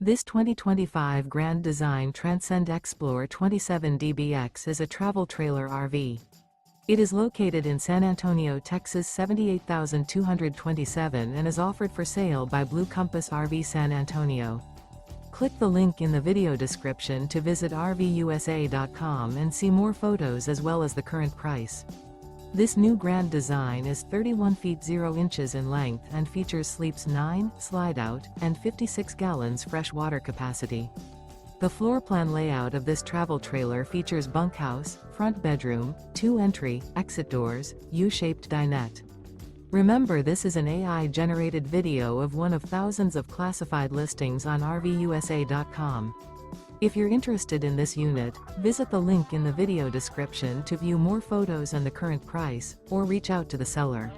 This 2025 Grand Design Transcend Xplor 27DBX is a travel trailer RV. It is located in San Antonio, Texas 78227 and is offered for sale by Blue Compass RV San Antonio. Click the link in the video description to visit RVUSA.com and see more photos as well as the current price. This new Grand Design is 31 feet 0 inches in length and features sleeps 9, slide-out, and 56 gallons fresh water capacity. The floor plan layout of this travel trailer features bunkhouse, front bedroom, 2 entry, exit doors, U-shaped dinette. Remember, this is an AI-generated video of one of thousands of classified listings on RVUSA.com. If you're interested in this unit, visit the link in the video description to view more photos and the current price, or reach out to the seller.